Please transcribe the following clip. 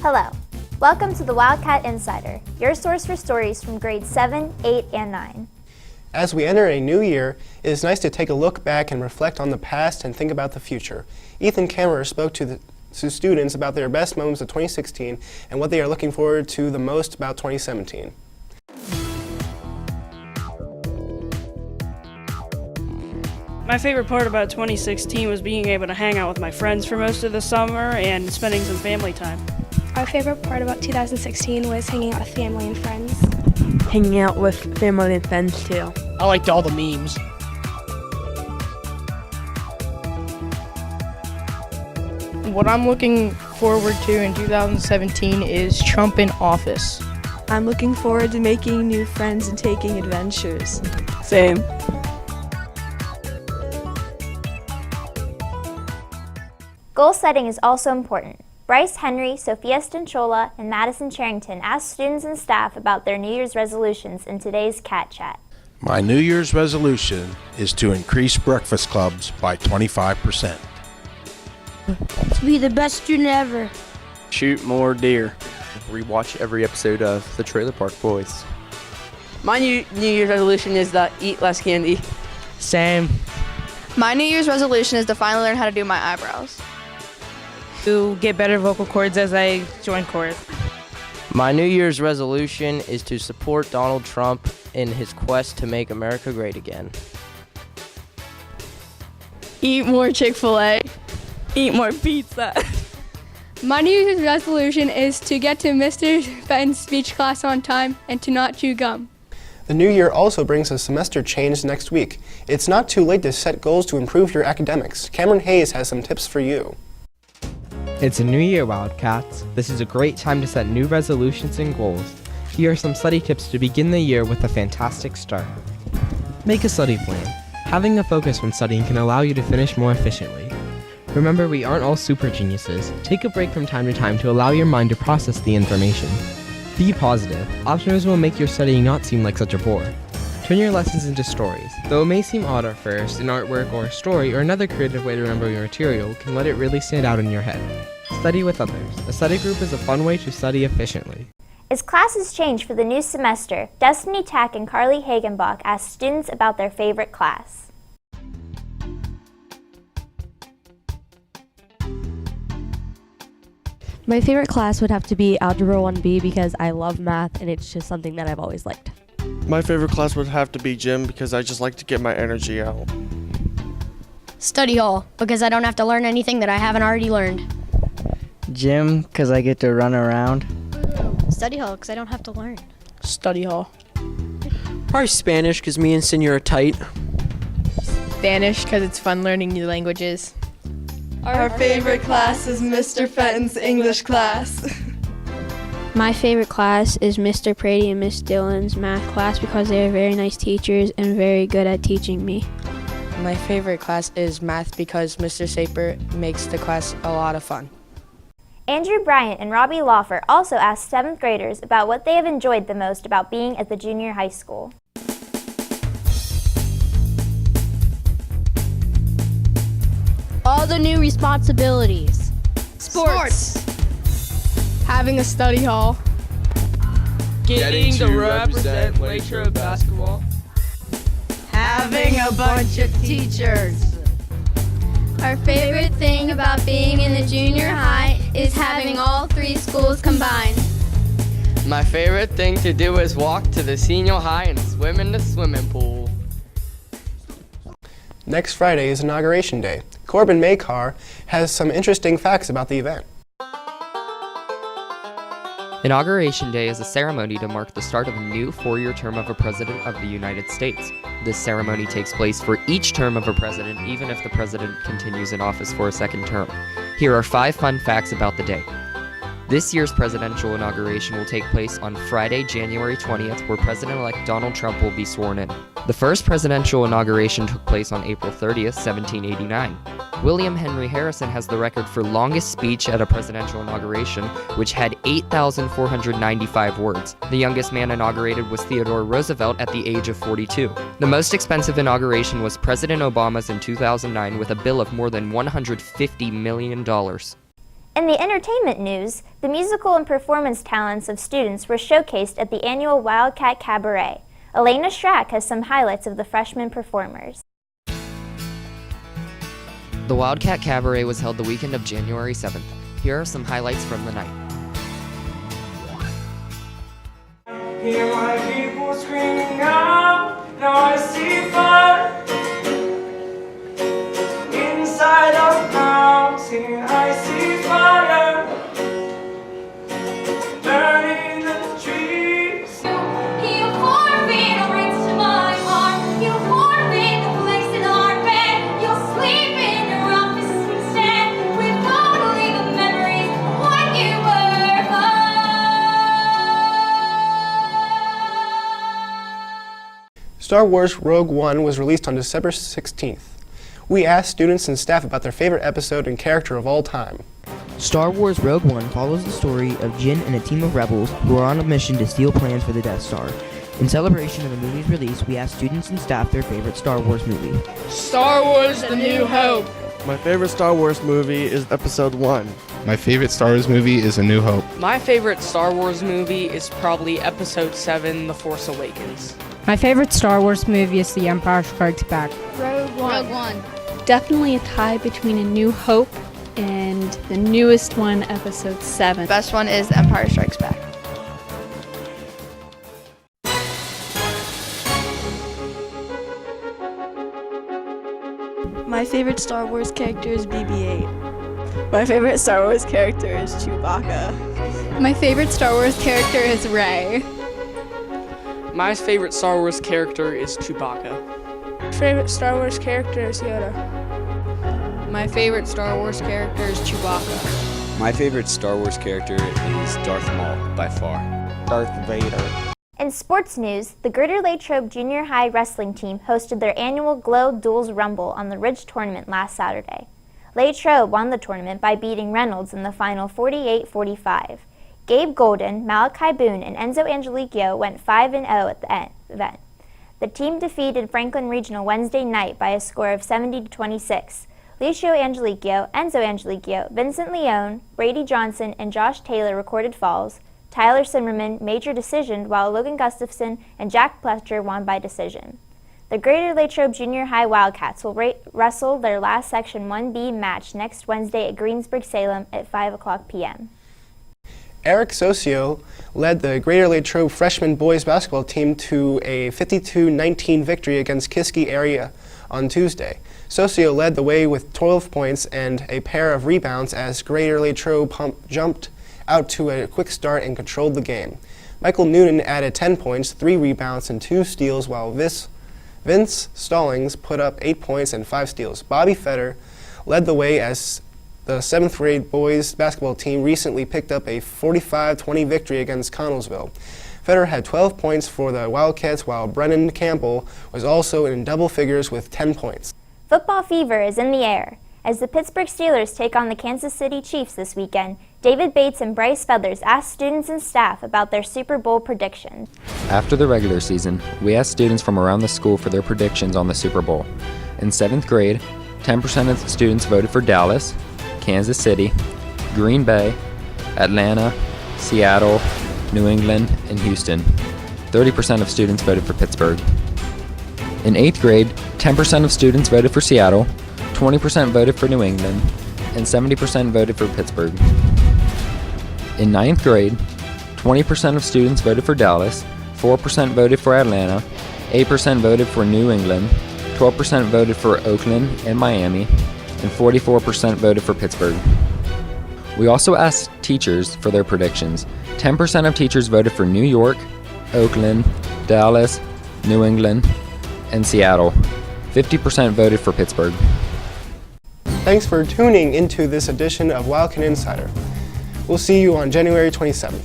Hello. Welcome to the Wildcat Insider, your source for stories from grades 7, 8, and 9. As we enter a new year, it is nice to take a look back and reflect on the past and think about the future. Ethan Kammerer spoke to students about their best moments of 2016 and what they are looking forward to the most about 2017. My favorite part about 2016 was being able to hang out with my friends for most of the summer and spending some family time. My favorite part about 2016 was hanging out with family and friends. Hanging out with family and friends too. I liked all the memes. What I'm looking forward to in 2017 is Trump in office. I'm looking forward to making new friends and taking adventures. Same. Goal setting is also important. Bryce Henry, Sophia Stanchola, and Madison Charrington asked students and staff about their New Year's resolutions in today's Cat Chat. My New Year's resolution is to increase breakfast clubs by 25%. To be the best student ever. Shoot more deer. Rewatch every episode of The Trailer Park Boys. My New Year's resolution is to eat less candy. Same. My New Year's resolution is to finally learn how to do my eyebrows. To get better vocal cords as I join chorus. My New Year's resolution is to support Donald Trump in his quest to make America great again. Eat more Chick-fil-A. Eat more pizza. My New Year's resolution is to get to Mr. Fenton's speech class on time and to not chew gum. The new year also brings a semester change next week. It's not too late to set goals to improve your academics. Cameron Hayes has some tips for you. It's a new year, Wildcats. This is a great time to set new resolutions and goals. Here are some study tips to begin the year with a fantastic start. Make a study plan. Having a focus when studying can allow you to finish more efficiently. Remember, we aren't all super geniuses. Take a break from time to time to allow your mind to process the information. Be positive. Optimism will make your studying not seem like such a bore. Turn your lessons into stories. Though it may seem odd at first, an artwork or a story or another creative way to remember your material can let it really stand out in your head. Study with others. A study group is a fun way to study efficiently. As classes change for the new semester, Destiny Tack and Carly Hagenbach asked students about their favorite class. My favorite class would have to be Algebra 1B because I love math and it's just something that I've always liked. My favorite class would have to be gym because I just like to get my energy out. Study hall, because I don't have to learn anything that I haven't already learned. Gym, because I get to run around. Study hall, because I don't have to learn. Study hall. Probably Spanish, because me and Senior are tight. Spanish, because it's fun learning new languages. Our favorite class is Mr. Fenton's English class. My favorite class is Mr. Prady and Miss Dillon's math class because they are very nice teachers and very good at teaching me. My favorite class is math because Mr. Saper makes the class a lot of fun. Andrew Bryant and Robbie Lawfer also asked 7th graders about what they have enjoyed the most about being at the junior high school. All the new responsibilities. Sports. Having a study hall. Getting to represent Latrobe basketball. Having a bunch of teachers. Our favorite thing about being in the junior high is having all 3 schools combined. My favorite thing to do is walk to the senior high and swim in the swimming pool. Next Friday is Inauguration Day. Corbin Makar has some interesting facts about the event. Inauguration Day is a ceremony to mark the start of a new 4-year term of a president of the United States. This ceremony takes place for each term of a president, even if the president continues in office for a second term. Here are 5 fun facts about the day. This year's presidential inauguration will take place on Friday, January 20th, where President-elect Donald Trump will be sworn in. The first presidential inauguration took place on April 30th, 1789. William Henry Harrison has the record for longest speech at a presidential inauguration, which had 8,495 words. The youngest man inaugurated was Theodore Roosevelt at the age of 42. The most expensive inauguration was President Obama's in 2009 with a bill of more than $150 million. In the entertainment news, the musical and performance talents of students were showcased at the annual Wildcat Cabaret. Elena Strack has some highlights of the freshman performers. The Wildcat Cabaret was held the weekend of January 7th. Here are some highlights from the night. Hear my people screaming out, now I see fire. Inside of mountain, I see fire. Burning the trees. You forfeit the rights to my heart. You forfeit the place in our bed. You'll sleep in your office instead, with only the memories of what you were. Star Wars Rogue One was released on December 16th. We asked students and staff about their favorite episode and character of all time. Star Wars Rogue One follows the story of Jyn and a team of rebels who are on a mission to steal plans for the Death Star. In celebration of the movie's release, we asked students and staff their favorite Star Wars movie. Star Wars The New Hope. My favorite Star Wars movie is Episode 1. My favorite Star Wars movie is A New Hope. My favorite Star Wars movie is probably Episode 7, The Force Awakens. My favorite Star Wars movie is The Empire Strikes Back. Rogue One. Definitely a tie between A New Hope and the newest one, Episode 7. Best one is The Empire Strikes Back. My favorite Star Wars character is BB-8. My favorite Star Wars character is Chewbacca. My favorite Star Wars character is Rey. My favorite Star Wars character is Chewbacca. Favorite Star Wars character is Yoda. My favorite Star Wars character is Chewbacca. My favorite Star Wars character is Darth Maul, by far. Darth Vader. In sports news, the Greater Latrobe Junior High wrestling team hosted their annual Glow Duels Rumble on the Ridge Tournament last Saturday. Latrobe won the tournament by beating Reynolds in the final 48-45. Gabe Golden, Malachi Boone, and Enzo Angeliquio went 5-0 at the event. The team defeated Franklin Regional Wednesday night by a score of 70-26. Licio Angeliquio, Enzo Angeliquio, Vincent Leone, Brady Johnson, and Josh Taylor recorded falls. Tyler Simmerman major decisioned, while Logan Gustafson and Jack Pletcher won by decision. The Greater Latrobe Junior High Wildcats will wrestle their last Section 1B match next Wednesday at Greensburg-Salem at 5:00 p.m. Eric Socio led the Greater Latrobe freshman boys basketball team to a 52-19 victory against Kiski area on Tuesday. Socio led the way with 12 points and a pair of rebounds as Greater Latrobe jumped out to a quick start and controlled the game. Michael Noonan added 10 points, 3 rebounds, and 2 steals, while Vince Stallings put up 8 points and 5 steals. Bobby Fetter led the way as the 7th grade boys basketball team recently picked up a 45-20 victory against Connellsville. Fetter had 12 points for the Wildcats, while Brennan Campbell was also in double figures with 10 points. Football fever is in the air. As the Pittsburgh Steelers take on the Kansas City Chiefs this weekend, David Bates and Bryce Feathers asked students and staff about their Super Bowl predictions. After the regular season, we asked students from around the school for their predictions on the Super Bowl. In 7th grade, 10% of the students voted for Dallas, Kansas City, Green Bay, Atlanta, Seattle, New England, and Houston. 30% of students voted for Pittsburgh. In 8th grade, 10% of students voted for Seattle, 20% voted for New England, and 70% voted for Pittsburgh. In 9th grade, 20% of students voted for Dallas, 4% voted for Atlanta, 8% voted for New England, 12% voted for Oakland and Miami, and 44% voted for Pittsburgh. We also asked teachers for their predictions. 10% of teachers voted for New York, Oakland, Dallas, New England, and Seattle. 50% voted for Pittsburgh. Thanks for tuning into this edition of Wildcat Insider. We'll see you on January 27th.